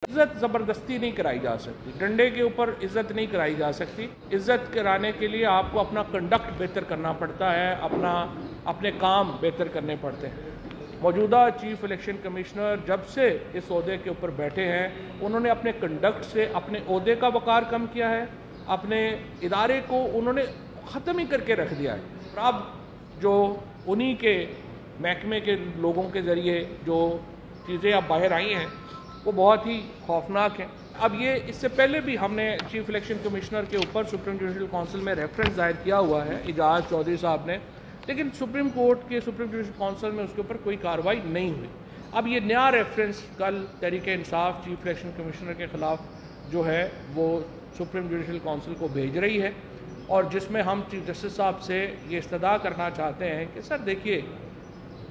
इज्जत ज़बरदस्ती नहीं कराई जा सकती, डंडे के ऊपर इज्जत नहीं कराई जा सकती। इज्जत कराने के लिए आपको अपना कंडक्ट बेहतर करना पड़ता है, अपने काम बेहतर करने पड़ते हैं। मौजूदा चीफ इलेक्शन कमिश्नर जब से इस ओहदे के ऊपर बैठे हैं, उन्होंने अपने कंडक्ट से अपने ओहदे का वक़ार कम किया है, अपने इदारे को उन्होंने ख़त्म ही करके रख दिया है। अब जो उन्हीं के महकमे के लोगों के ज़रिए जो चीज़ें अब बाहर आई हैं वो बहुत ही खौफनाक हैं। अब ये इससे पहले भी हमने चीफ इलेक्शन कमिश्नर के ऊपर सुप्रीम जुडिशल काउंसिल में रेफरेंस दायर किया हुआ है इजाज़ चौधरी साहब ने, लेकिन सुप्रीम जुडिशल काउंसिल में उसके ऊपर कोई कार्रवाई नहीं हुई। अब ये नया रेफरेंस कल Tehreek Insaf chief election commissioner के ख़िलाफ़ जो है वो सुप्रीम जुडिशल काउंसिल को भेज रही है, और जिसमें हम चीफ जस्टिस साहब से ये इस्तदा करना चाहते हैं कि सर देखिए,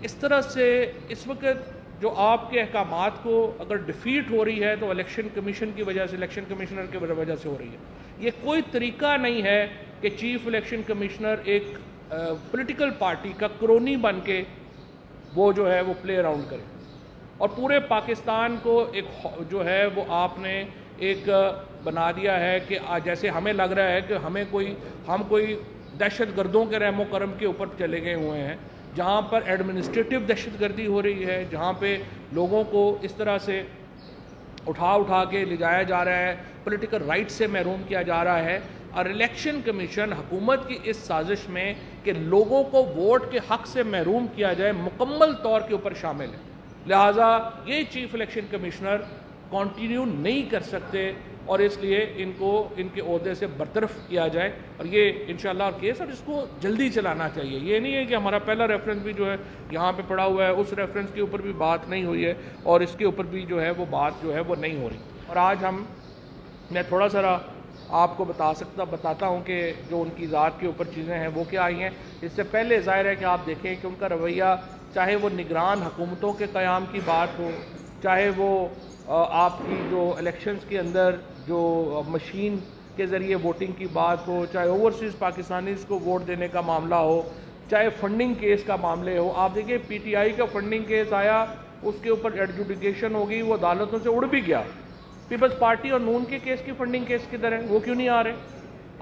इस तरह से इस वक्त जो आपके अहकामात को अगर डिफीट हो रही है तो इलेक्शन कमीशन की वजह से, इलेक्शन कमिश्नर की वजह से हो रही है। ये कोई तरीका नहीं है कि चीफ इलेक्शन कमिश्नर एक पॉलिटिकल पार्टी का क्रोनी बन के वो जो है वो प्ले अराउंड करे, और पूरे पाकिस्तान को एक जो है वो आपने एक बना दिया है कि जैसे हमें लग रहा है कि हम कोई दहशत गर्दों के रहमो करम के ऊपर चले गए हुए हैं, जहाँ पर एडमिनिस्ट्रेटिव दहशतगर्दी हो रही है, जहाँ पे लोगों को इस तरह से उठा के ले जाया जा रहा है, पॉलिटिकल राइट से महरूम किया जा रहा है। और इलेक्शन कमीशन हुकूमत की इस साजिश में कि लोगों को वोट के हक़ से महरूम किया जाए मुकम्मल तौर के ऊपर शामिल है। लिहाजा ये चीफ इलेक्शन कमिश्नर कंटिन्यू नहीं कर सकते, और इसलिए इनको इनके ओहदे से बरतरफ किया जाए, और ये इंशाअल्लाह केस, और इसको जल्दी चलाना चाहिए। ये नहीं है कि हमारा पहला रेफरेंस भी जो है यहाँ पे पड़ा हुआ है, उस रेफरेंस के ऊपर भी बात नहीं हुई है, और इसके ऊपर भी जो है वो बात जो है वो नहीं हो रही। और आज मैं थोड़ा सा आपको बताता हूँ कि जो उनकी ज़ात के ऊपर चीज़ें हैं वो क्या आई हैं। इससे पहले ज़ाहिर है कि आप देखें कि उनका रवैया, चाहे वो निगरान हुकूमतों के क़याम की बात हो, चाहे वो आपकी जो इलेक्शंस के अंदर जो मशीन के ज़रिए वोटिंग की बात हो, चाहे ओवरसीज़ पाकिस्तानीज़ को वोट देने का मामला हो, चाहे फंडिंग केस का मामले हो। आप देखिए पीटीआई का फंडिंग केस आया, उसके ऊपर एडजुडिकेशन हो गई, वो अदालतों से उड़ भी गया। पीपल्स पार्टी और नून के केस की फंडिंग केस किधर है, वो क्यों नहीं आ रहे?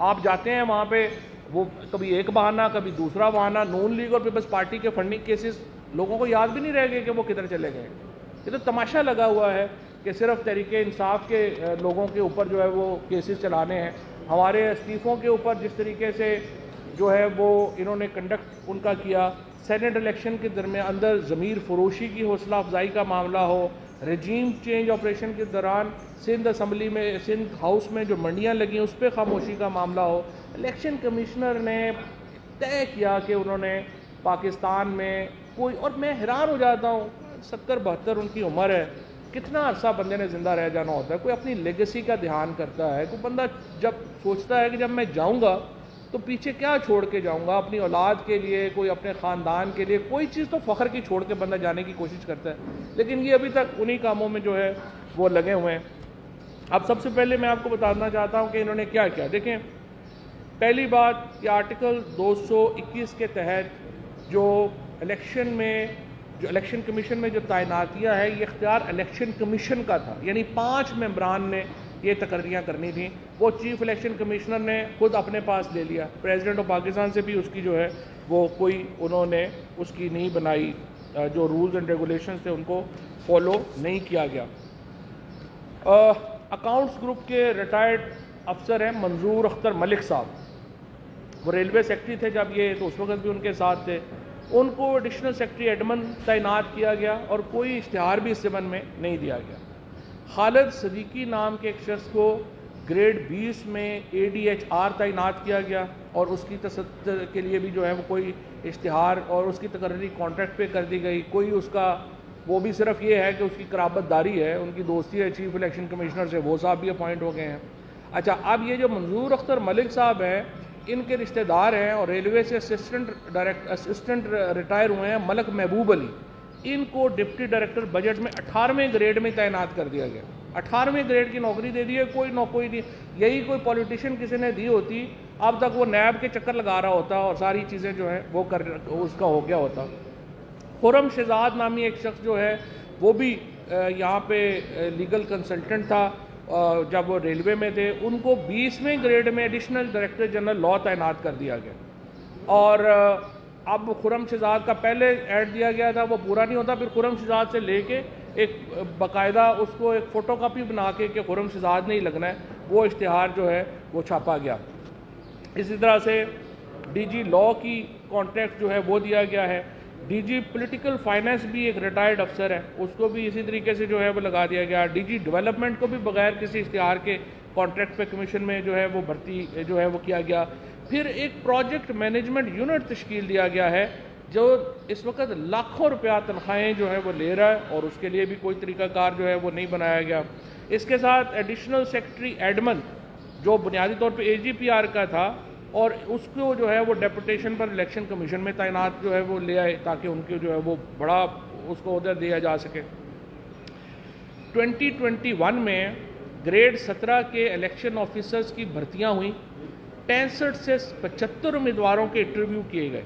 आप जाते हैं वहाँ पे, वो कभी एक बहाना कभी दूसरा बहाना, नून लीग और पीपल्स पार्टी के फंडिंग केसेस लोगों को याद भी नहीं रह गए कि वो किधर चले गए। ये तो तमाशा लगा हुआ है कि सिर्फ तहरीक इंसाफ के लोगों के ऊपर जो है वो केसेस चलाने हैं। हमारे इस्तीफ़ों के ऊपर जिस तरीके से जो है वो इन्होंने कंडक्ट उनका किया, सेनेट इलेक्शन के दरमियान अंदर ज़मीर फरोशी की हौसला अफजाई का मामला हो, रजीम चेंज ऑपरेशन के दौरान सिंध असम्बली में, सिंध हाउस में जो मंडियाँ लगी उस पर खामोशी का मामला हो, इलेक्शन कमिश्नर ने तय किया कि उन्होंने पाकिस्तान में कोई, और मैं हैरान हो जाता हूँ, 70-72 उनकी उम्र है, कितना अरसा बंदे ने ज़िंदा रह जाना होता है। कोई अपनी लेगेसी का ध्यान करता है, कोई बंदा जब सोचता है कि जब मैं जाऊँगा तो पीछे क्या छोड़ के जाऊँगा, अपनी औलाद के लिए, कोई अपने ख़ानदान के लिए, कोई चीज़ तो फ़ख्र की छोड़ के बंदा जाने की कोशिश करता है, लेकिन ये अभी तक उन्हीं कामों में जो है वो लगे हुए हैं। अब सबसे पहले मैं आपको बताना चाहता हूँ कि इन्होंने क्या किया। देखें, पहली बात कि आर्टिकल 221 के तहत जो इलेक्शन कमीशन में जो तैनातियाँ है, ये इख्तियार इलेक्शन कमीशन का था, यानी 5 मेंबरान ने ये तकर्रियाँ करनी थी, वो चीफ इलेक्शन कमिश्नर ने खुद अपने पास ले लिया। प्रेसिडेंट ऑफ पाकिस्तान से भी उसकी जो है वो कोई उन्होंने उसकी नहीं बनाई, जो रूल्स एंड रेगुलेशंस थे उनको फॉलो नहीं किया गया। अकाउंट्स ग्रुप के रिटायर्ड अफसर हैं मंजूर अख्तर मलिक साहब, वो रेलवे सेक्रेटरी थे जब ये, तो उस वक्त भी उनके साथ थे, उनको एडिशनल सेक्रेटरी एडमन तैनात किया गया और कोई इश्तिहार भी इस ज़मन में नहीं दिया गया। खालिद सदीकी नाम के एक शख्स को ग्रेड 20 में ADHR तैनात किया गया, और उसकी तसद्दुर के लिए भी जो है वो कोई इश्तिहार और उसकी तकर्री कॉन्ट्रैक्ट पे कर दी गई। कोई उसका, वो भी सिर्फ ये है कि उसकी कराबतदारी है, उनकी दोस्ती है चीफ इलेक्शन कमिश्नर से, वो साहब भी अपॉइंट हो गए हैं। अच्छा, अब ये जो मंजूर अख्तर मलिक साहब हैं, इनके रिश्तेदार हैं और रेलवे से असिस्टेंट रिटायर हुए हैं मलक महबूब अली, इनको डिप्टी डायरेक्टर बजट में 18वें ग्रेड में तैनात कर दिया गया। 18वें ग्रेड की नौकरी दे दी है, कोई नौकरी नहीं। यही कोई पॉलिटिशियन किसी ने दी होती, अब तक वो नैब के चक्कर लगा रहा होता और सारी चीज़ें जो है वो उसका हो गया होता। खुरम शहजाद नामी एक शख्स जो है वो भी یہاں پہ لیگل کنسلٹنٹ تھا جب وہ ریلوے میں تھے، ان کو 20ویں گریڈ میں ایڈیشنل ڈائریکٹر جنرل لا تعینات کر دیا گیا، اور اب خرم شہزاد کا پہلے ایڈ دیا گیا تھا، وہ پورا نہیں ہوتا، پھر خرم شہزاد سے لے کے ایک باقاعدہ اس کو ایک فوٹو کاپی بنا کے کہ خرم شہزاد نہیں لگنا ہے، وہ اشتہار جو ہے وہ چھاپا گیا۔ اسی طرح سے ڈی جی لا کی کانٹریکٹ جو ہے وہ دیا گیا ہے۔ ڈی جی پولیٹیکل فائنینس بھی ایک ریٹائرڈ افسر ہے، اس کو بھی اسی طریقے سے جو ہے وہ لگا دیا گیا۔ ڈی جی ڈیولپمنٹ کو بھی بغیر کسی اشتہار کے کانٹریکٹ پہ کمیشن میں جو ہے وہ بھرتی جو ہے وہ کیا گیا۔ پھر ایک پروجیکٹ مینجمنٹ یونٹ تشکیل دیا گیا ہے جو اس وقت لاکھوں روپیہ تنخواہیں جو ہے وہ لے رہا ہے، اور اس کے لیے بھی کوئی طریقہ کار جو ہے وہ نہیں بنایا گیا۔ اس کے ساتھ ایڈیشنل سیکرٹری ایڈمن جو بنیادی طور پہ AGPR کا تھا، اور اس کو جو ہے وہ ڈیپوٹیشن پر الیکشن کمیشن میں تعینات جو ہے وہ لے آئے تاکہ ان کے جو ہے وہ بڑا اس کو عہدہ دیا جا سکے۔ 2021 میں گریڈ 17 کے الیکشن آفیسرز کی بھرتیاں ہوئیں، 65 سے 75 امیدواروں کے انٹرویو کیے گئے۔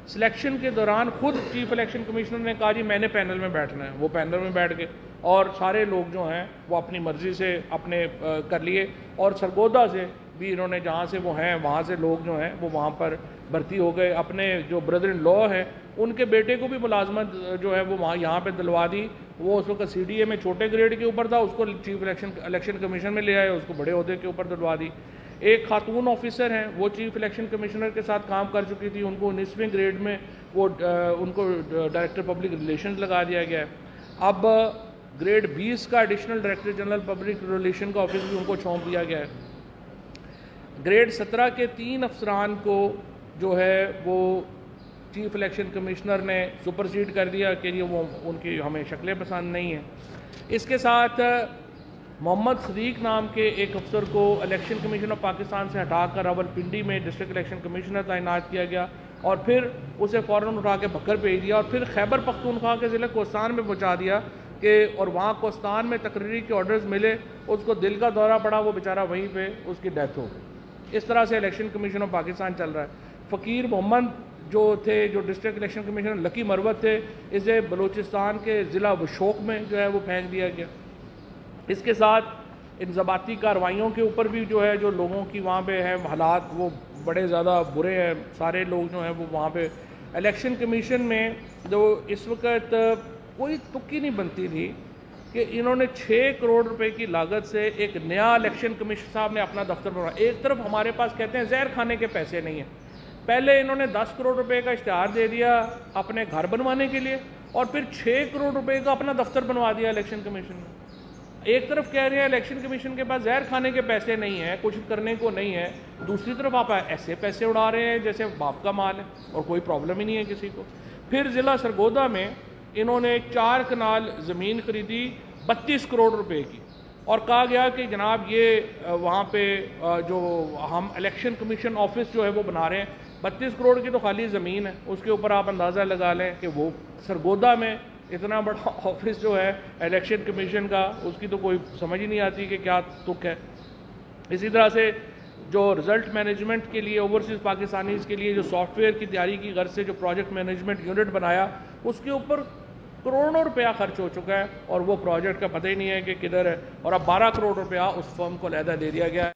سلیکشن کے دوران خود چیف الیکشن کمشنر نے کہا جی میں نے پینل میں بیٹھنا ہے، وہ پینل میں بیٹھ گئے، اور سارے لوگ جو ہیں وہ اپنی مرضی سے اپنے کر لیے، اور سرگودا سے بھی انہوں نے جہاں سے وہ ہیں وہاں سے لوگ جو ہیں وہ وہاں پر بھرتی ہو گئے۔ اپنے جو بردر ان لا ہیں ان کے بیٹے کو بھی ملازمت جو ہے وہ وہاں یہاں پہ دلوا دی، وہ اس وقت CDA میں چھوٹے گریڈ کے اوپر تھا، اس کو چیف الیکشن کمیشن میں لے آئے، اس کو بڑے عہدے کے اوپر دلوا دی۔ ایک خاتون آفیسر ہیں، وہ چیف الیکشن کمشنر کے ساتھ کام کر چکی تھی، ان کو 19ویں گریڈ میں وہ ان کو ڈائریکٹر پبلک ریلیشنز لگا دیا گیا ہے۔ اب گریڈ 20 کا additional director general public relation کا آفس بھی ان کو سونپ دیا گیا ہے۔ گریڈ 17 کے 3 افسران کو جو ہے وہ چیف الیکشن کمشنر نے سپرسیڈ کر دیا کہ یہ وہ ان کی ہمیں شکلیں پسند نہیں ہیں۔ اس کے ساتھ محمد صدیق نام کے ایک افسر کو الیکشن کمیشن آف پاکستان سے ہٹا کر راولپنڈی میں ڈسٹرکٹ الیکشن کمشنر تعینات کیا گیا، اور پھر اسے فوراً اٹھا کے بکر بھیج دیا، اور پھر خیبر پختونخوا کے ضلع کوستان میں پہنچا دیا اور وہاں کوستان میں تقرری کے آرڈرز ملے، اس کو دل کا دورہ پڑا، وہ بیچارہ وہیں پہ اس کی ڈیتھ ہو گئی۔ اس طرح سے الیکشن کمیشن آف پاکستان چل رہا ہے۔ فقیر محمد جو تھے، جو ڈسٹرکٹ الیکشن کمیشنر لکی مروت تھے، اسے بلوچستان کے ضلع وشوق میں جو ہے وہ پھینک دیا گیا۔ اس کے ساتھ انضباطی کارروائیوں کے اوپر بھی جو ہے جو لوگوں کی وہاں پہ ہیں حالات وہ بڑے زیادہ برے ہیں، سارے لوگ جو ہیں وہ وہاں پہ الیکشن کمیشن میں جو اس وقت کوئی تکی نہیں بنتی تھی کہ انہوں نے 6 کروڑ روپے کی لاگت سے ایک نیا الیکشن کمیشن صاحب نے اپنا دفتر بنایا۔ ایک طرف ہمارے پاس کہتے ہیں زہر کھانے کے پیسے نہیں ہیں، پہلے انہوں نے 10 کروڑ روپے کا اشتہار دے دیا اپنے گھر بنوانے کے لیے، اور پھر 6 کروڑ روپے کا اپنا دفتر بنوا دیا الیکشن کمیشن میں۔ ایک طرف کہہ رہے ہیں الیکشن کمیشن کے پاس زہر کھانے کے پیسے نہیں ہیں، کچھ کرنے کو نہیں ہے، دوسری طرف آپ ایسے پیسے اڑا رہے ہیں جیسے باپ کا مال ہے اور کوئی پرابلم ہی نہیں ہے کسی کو۔ پھر ضلع سرگودا میں انہوں نے 4 کنال زمین خریدی 32 کروڑ روپے کی، اور کہا گیا کہ جناب یہ وہاں پہ جو ہم الیکشن کمیشن آفس جو ہے وہ بنا رہے ہیں، 32 کروڑ کی تو خالی زمین ہے، اس کے اوپر آپ اندازہ لگا لیں کہ وہ سرگودا میں اتنا بڑا آفس جو ہے الیکشن کمیشن کا، اس کی تو کوئی سمجھ ہی نہیں آتی کہ کیا تک ہے۔ اسی طرح سے جو رزلٹ مینجمنٹ کے لیے اوورسیز پاکستانیز کے لیے جو سافٹ ویئر کی تیاری کی غرض سے جو پروجیکٹ مینجمنٹ یونٹ بنایا، اس کے اوپر کروڑوں روپیہ خرچ ہو چکا ہے، اور وہ پروجیکٹ کا پتہ ہی نہیں ہے کہ کدھر ہے، اور اب 12 کروڑ روپیہ اس فرم کو علیحدہ دے دیا گیا ہے۔